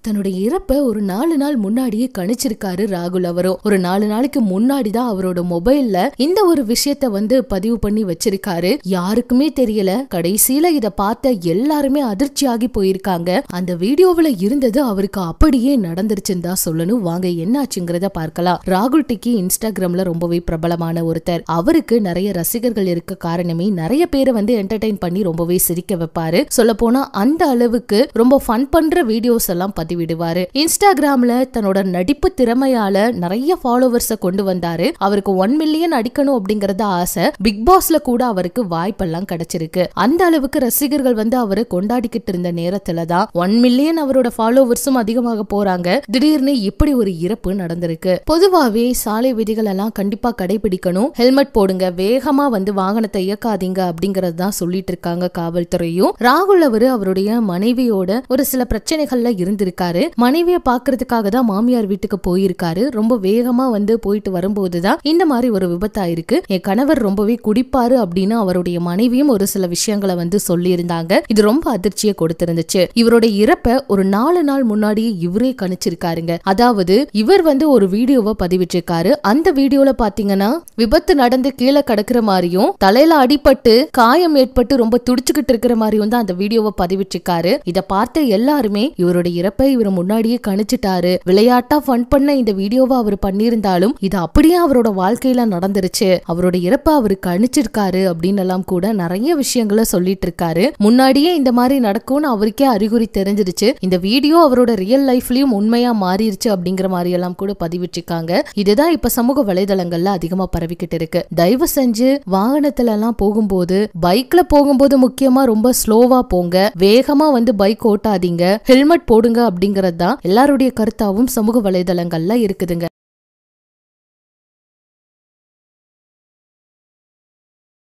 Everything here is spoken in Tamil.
தன்னுடைய இறப்ப ஒரு 4 நாள் முன்னாடியே கணிச்சிருக்காரு ராகுல். அவரும் ஒரு 4 நாளைக்கு முன்னாடிதான் அவரோட மொபைல்ல இந்த ஒரு விஷயத்த பதிவு பண்ணி வச்சிருக்காரு. யாருக்குமே தெரியல. கடைசியில இத பார்த்த எல்லாருமே அதிர்ச்சியாகி போயிருக்காங்க. அந்த வீடியோவுல இருந்தது அவருக்கு அப்படியே நடந்துருச்சுன்னு தான் சொல்லணும். வாங்க என்னாச்சுங்கிறத பார்க்கலாம். ராகுல் டிக்கி இன்ஸ்டாகிராம்ல ரொம்பவே பிரபலமான ஒருத்தர். அவருக்கு நிறைய ரசிகர்கள் இருக்க காரணமே நிறைய பேரை என்டர்டெயின் பண்ணி ரொம்பவே சிரிக்க வைப்பாரு. சொல்ல போனா அந்த அளவுக்கு ரொம்ப ஃபன் பண்ற வீடியோஸ் எல்லாம் பதிவிடுவாரு. இன்ஸ்டாகிராம்ல தன்னோட நடிப்பு திறமையால நிறைய ஃபாலோவர்ஸ கொண்டு வந்தாரு. அவருக்கு 1 மில்லியன் அடிக்கணும் அப்படிங்கறத ஆசை. பிக் பாஸ்ல கூட அவருக்கு வாய்ப்பெல்லாம் கிடைச்சிருக்கு. அந்த அளவுக்கு ரசிகர்கள் அவரை கொண்டாடிக்கிட்டு இருந்த நேரத்துலதான் 1 மில்லியன் அவரோட ஃபாலோவர்ஸும் அதிகமாக போறாங்க. திடீர்னு இப்படி ஒரு இறப்பு நடந்திருக்கு. பொதுவாவே சாலை விதிகள் எல்லாம் கண்டிப்பா கடைபிடிக்கணும். ஹெல்மெட் போடுங்க, வேகமா வாகனத்தை இயக்காதீங்க அப்படிங்கறது தான் சொல்லிட்டு இருக்காங்க காவல்துறையும். ராகுல் அவருடைய மனைவியோட ஒரு சில பிரச்சனைகள்ல இருந்திருக்காரு. மனைவியை பாக்குறதுக்காக தான் மாமியார் வீட்டுக்கு போயிருக்காரு. ரொம்ப வேகமா போயிட்டு வரும்போதுதான் இந்த மாதிரி ஒரு விபத்தாயிருக்கு. என் கணவர் ரொம்பவே குடிப்பாரு அப்படின்னு அவருடைய மனைவியும் ஒரு சில விஷயங்களை சொல்லி இருந்தாங்க. இது ரொம்ப அதிர்ச்சியை கொடுத்திருந்துச்சு. இவருடைய இறப்ப ஒரு 4 நாள் முன்னாடியே இவரே கணிச்சிருக்காருங்க. அதாவது இவர் ஒரு வீடியோவை பதிவிட்டிருக்காரு. அந்த வீடியோல பாத்தீங்கன்னா விபத்து நடந்து கீழே கிடக்குற மாதிரியும் தலையில அடிபட்டு காயம் ஏற்பட்டு ரொம்ப துடிச்சுக்கிட்டு இருக்கிற மாதிரியும் தான் அந்த வீடியோவை பதிவிட்டிருக்காரு. இத பார்த்த எல்லாருமே இவருடைய இறப்பை இவர் முன்னாடியே கணிச்சிட்டாரு. விளையாட்டா ஃபன் பண்ண இந்த வீடியோவை அவர் பண்ணியிருந்தாலும் இது அப்படியே அவரோட வாழ்க்கையில நடந்துருச்சு. அவரோட இறப்பை அவர் கணிச்சிருக்காரு அப்படின்னு எல்லாம் கூட நிறைய விஷயங்களை சொல்லிட்டு இருக்காரு. முன்னாடியே இந்த மாதிரி நடக்கும்னு அவருக்கே அறிகுறி தெரிஞ்சிருச்சு. இந்த வீடியோ அவரோட ரியல் லைஃப்லயும் உண்மையா மாறிடுச்சு அப்படிங்கிற மாதிரி எல்லாம் கூட பதிவிட்டிருக்காங்க. இதுதான் இப்ப சமூக வலைதளங்கள்ல அதிகமா பரவிக்கிட்டு இருக்கு. தயவு செஞ்சு வாகனத்துல எல்லாம் போகும்போது, பைக்ல போகும்போது முக்கியமா ரொம்ப ஸ்லோவா போங்க. வேகமா பைக் ஓட்டாதீங்க. ஹெல்மெட் போடுங்க அப்படிங்கறது தான் எல்லாருடைய கருத்தாவும் சமூக வலைதளங்கள்ல இருக்குதுங்க.